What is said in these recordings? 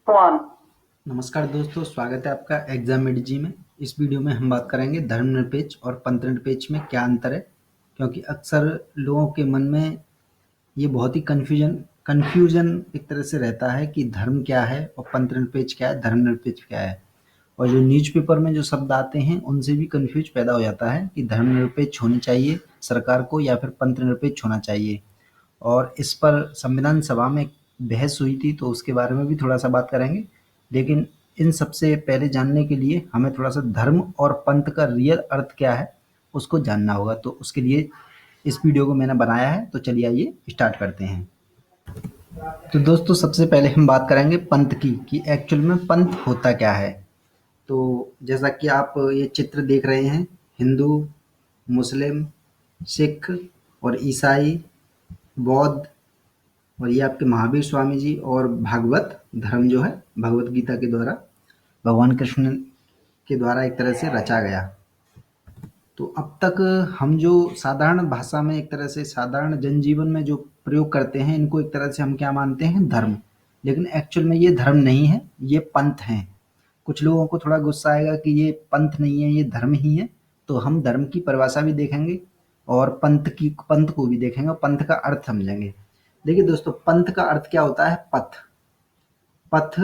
One. नमस्कार दोस्तों, स्वागत है आपका एग्जाम मेडिजी में। इस वीडियो में हम बात करेंगे धर्मनिरपेक्ष और पंथनिरपेक्ष में क्या अंतर है, क्योंकि अक्सर लोगों के मन में ये बहुत ही कन्फ्यूजन एक तरह से रहता है कि धर्म क्या है और पंथनिरपेक्ष क्या है, धर्मनिरपेक्ष क्या है। और जो न्यूज़पेपर में जो शब्द आते हैं उनसे भी कन्फ्यूज पैदा हो जाता है कि धर्मनिरपेक्ष होनी चाहिए सरकार को या फिर पंथनिरपेक्ष होना चाहिए। और इस पर संविधान सभा में एक बहस हुई थी, तो उसके बारे में भी थोड़ा सा बात करेंगे। लेकिन इन सबसे पहले जानने के लिए हमें थोड़ा सा धर्म और पंथ का रियल अर्थ क्या है उसको जानना होगा। तो उसके लिए इस वीडियो को मैंने बनाया है। तो चलिए आइए स्टार्ट करते हैं। तो दोस्तों, सबसे पहले हम बात करेंगे पंथ की कि एक्चुअल में पंथ होता क्या है। तो जैसा कि आप ये चित्र देख रहे हैं, हिंदू, मुस्लिम, सिख और ईसाई, बौद्ध, और ये आपके महावीर स्वामी जी और भागवत धर्म जो है भगवत गीता के द्वारा भगवान कृष्ण के द्वारा एक तरह से रचा गया। तो अब तक हम जो साधारण भाषा में एक तरह से साधारण जनजीवन में जो प्रयोग करते हैं, इनको एक तरह से हम क्या मानते हैं, धर्म। लेकिन एक्चुअल में ये धर्म नहीं है, ये पंथ हैं। कुछ लोगों को थोड़ा गुस्सा आएगा कि ये पंथ नहीं है, ये धर्म ही है। तो हम धर्म की परिभाषा भी देखेंगे और पंथ को भी देखेंगे और पंथ का अर्थ समझेंगे। देखिए दोस्तों, पंथ का अर्थ क्या होता है? पथ। पथ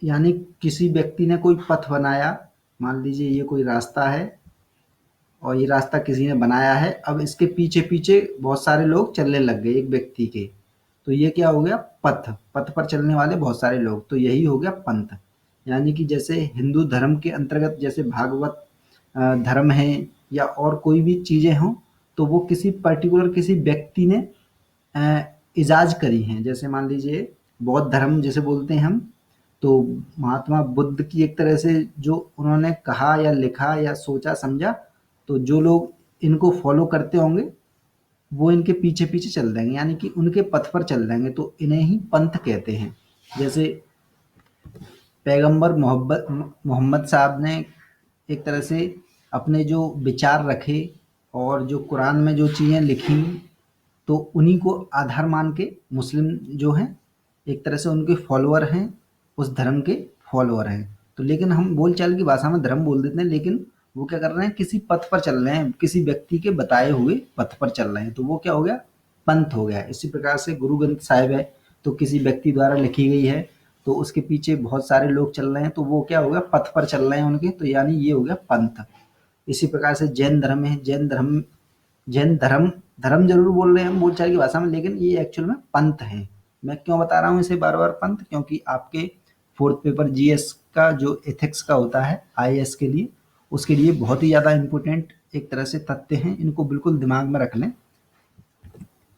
यानी किसी व्यक्ति ने कोई पथ बनाया। मान लीजिए ये कोई रास्ता है और ये रास्ता किसी ने बनाया है। अब इसके पीछे पीछे बहुत सारे लोग चलने लग गए एक व्यक्ति के। तो ये क्या हो गया? पथ। पथ पर चलने वाले बहुत सारे लोग, तो यही हो गया पंथ। यानी कि जैसे हिंदू धर्म के अंतर्गत जैसे भागवत धर्म है या और कोई भी चीजें हों, तो वो किसी पर्टिकुलर किसी व्यक्ति ने अ, इजाज करी हैं। जैसे मान लीजिए बौद्ध धर्म जैसे बोलते हैं हम, तो महात्मा बुद्ध की एक तरह से जो उन्होंने कहा या लिखा या सोचा समझा, तो जो लोग इनको फॉलो करते होंगे वो इनके पीछे पीछे चल देंगे, यानी कि उनके पथ पर चल देंगे, तो इन्हें ही पंथ कहते हैं। जैसे पैगंबर मोहब्बत मोहम्मद साहब ने एक तरह से अपने जो विचार रखे और जो कुरान में जो चीज़ें लिखी, तो उन्हीं को आधार मान के मुस्लिम जो हैं एक तरह से उनके फॉलोअर हैं, उस धर्म के फॉलोअर हैं। तो लेकिन हम बोलचाल की भाषा में धर्म बोल देते हैं, लेकिन वो क्या कर रहे हैं, किसी पथ पर चल रहे हैं, किसी व्यक्ति के बताए हुए पथ पर चल रहे हैं, तो वो क्या हो गया? पंथ हो गया। इसी प्रकार से गुरु ग्रंथ साहिब है, तो किसी व्यक्ति द्वारा लिखी गई है, तो उसके पीछे बहुत सारे लोग चल रहे हैं, तो वो क्या हो गया? पथ पर चल रहे हैं उनके, तो यानी ये हो गया पंथ। इसी प्रकार से जैन धर्म है। जैन धर्म धर्म जरूर बोल रहे हैं हम बोलचाल की भाषा में, लेकिन ये एक्चुअल में पंथ है। मैं क्यों बता रहा हूँ इसे बार बार पंथ? क्योंकि आपके फोर्थ पेपर जीएस का जो एथिक्स का होता है आईएएस के लिए, उसके लिए बहुत ही ज़्यादा इम्पोर्टेंट एक तरह से तथ्य हैं। इनको बिल्कुल दिमाग में रख लें,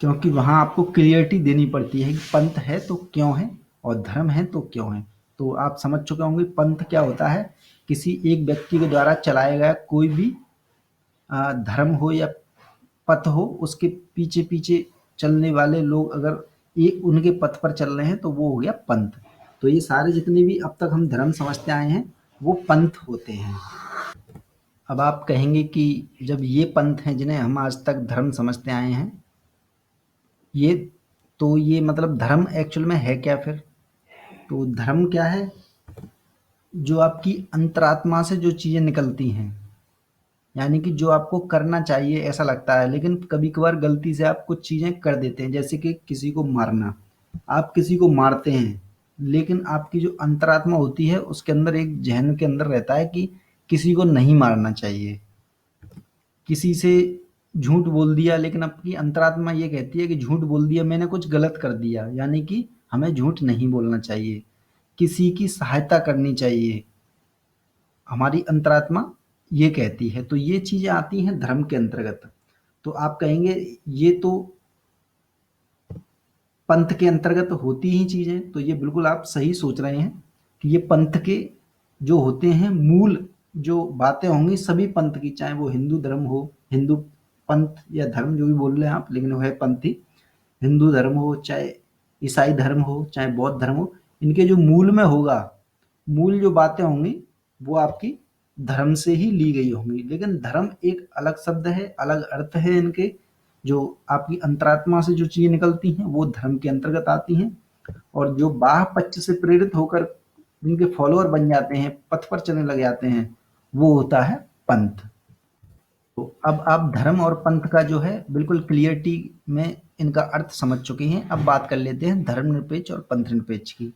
क्योंकि वहाँ आपको क्लियरिटी देनी पड़ती है कि पंथ है तो क्यों है और धर्म है तो क्यों है। तो आप समझ चुके होंगे पंथ क्या होता है। किसी एक व्यक्ति के द्वारा चलाया गया कोई भी धर्म हो या पथ हो, उसके पीछे पीछे चलने वाले लोग अगर एक उनके पथ पर चल रहे हैं, तो वो हो गया पंथ। तो ये सारे जितने भी अब तक हम धर्म समझते आए हैं वो पंथ होते हैं। अब आप कहेंगे कि जब ये पंथ हैं जिन्हें हम आज तक धर्म समझते आए हैं, ये तो ये मतलब धर्म एक्चुअल में है क्या फिर? तो धर्म क्या है? जो आपकी अंतरात्मा से जो चीज़ें निकलती हैं, यानी कि जो आपको करना चाहिए ऐसा लगता है, लेकिन कभी कभार गलती से आप कुछ चीज़ें कर देते हैं। जैसे कि किसी को मारना, आप किसी को मारते हैं, लेकिन आपकी जो अंतरात्मा होती है उसके अंदर एक जहन के अंदर रहता है कि किसी को नहीं मारना चाहिए। किसी से झूठ बोल दिया, लेकिन आपकी अंतरात्मा ये कहती है कि झूठ बोल दिया, मैंने कुछ गलत कर दिया, यानी कि हमें झूठ नहीं बोलना चाहिए। किसी की सहायता करनी चाहिए, हमारी अंतरात्मा ये कहती है। तो ये चीज़ें आती हैं धर्म के अंतर्गत। तो आप कहेंगे ये तो पंथ के अंतर्गत होती ही चीज़ें, तो ये बिल्कुल आप सही सोच रहे हैं कि ये पंथ के जो होते हैं मूल जो बातें होंगी सभी पंथ की, चाहे वो हिंदू धर्म हो, हिंदू पंथ या धर्म जो भी बोल रहे हैं आप, लेकिन वो है पंथ ही। हिंदू धर्म हो, चाहे ईसाई धर्म हो, चाहे बौद्ध धर्म हो, इनके जो मूल में होगा, मूल जो बातें होंगी वो आपकी धर्म से ही ली गई होंगी। लेकिन धर्म एक अलग शब्द है, अलग अर्थ है इनके। जो आपकी अंतरात्मा से जो चीजें निकलती हैं वो धर्म के अंतर्गत आती हैं, और जो बाह्य पक्ष से प्रेरित होकर जिनके फॉलोअर बन जाते हैं, पथ पर चलने लग जाते हैं, वो होता है पंथ। तो अब आप धर्म और पंथ का जो है बिल्कुल क्लियरिटी में इनका अर्थ समझ चुके हैं। अब बात कर लेते हैं धर्मनिरपेक्ष और पंथ निरपेक्ष की।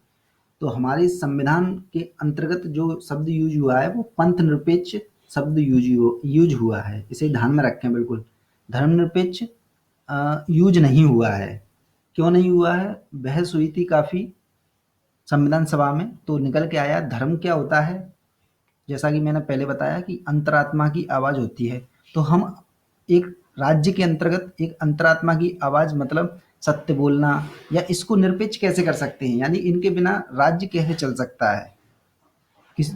तो हमारे संविधान के अंतर्गत जो शब्द यूज हुआ है वो पंथ निरपेक्ष शब्द यूज हुआ है, इसे ध्यान में रखें बिल्कुल। धर्मनिरपेक्ष यूज नहीं हुआ है। क्यों नहीं हुआ है? बहस हुई थी काफ़ी संविधान सभा में, तो निकल के आया धर्म क्या होता है। जैसा कि मैंने पहले बताया कि अंतरात्मा की आवाज़ होती है। तो हम एक राज्य के अंतर्गत एक अंतरात्मा की आवाज़ मतलब सत्य बोलना, या इसको निरपेक्ष कैसे कर सकते हैं, यानी इनके बिना राज्य कैसे चल सकता है। किस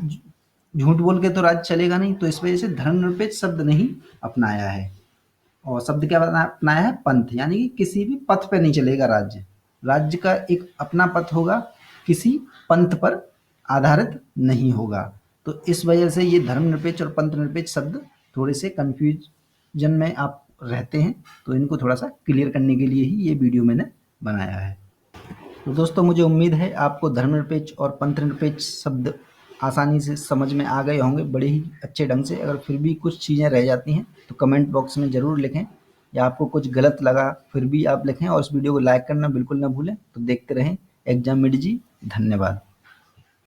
झूठ बोल के तो राज्य चलेगा नहीं, तो इस वजह से धर्मनिरपेक्ष शब्द नहीं अपनाया है। और शब्द क्या अपनाया है? पंथ, यानी कि किसी भी पथ पे नहीं चलेगा राज्य। राज्य का एक अपना पथ होगा, किसी पंथ पर आधारित नहीं होगा। तो इस वजह से ये धर्मनिरपेक्ष और पंथ निरपेक्ष शब्द थोड़े से कन्फ्यूजन में आप रहते हैं, तो इनको थोड़ा सा क्लियर करने के लिए ही ये वीडियो मैंने बनाया है। तो दोस्तों, मुझे उम्मीद है आपको धर्मनिरपेक्ष और पंथ निरपेक्ष शब्द आसानी से समझ में आ गए होंगे बड़े ही अच्छे ढंग से। अगर फिर भी कुछ चीज़ें रह जाती हैं तो कमेंट बॉक्स में ज़रूर लिखें, या आपको कुछ गलत लगा फिर भी आप लिखें, और इस वीडियो को लाइक करना बिल्कुल ना भूलें। तो देखते रहें एग्जाम मिड जी। धन्यवाद।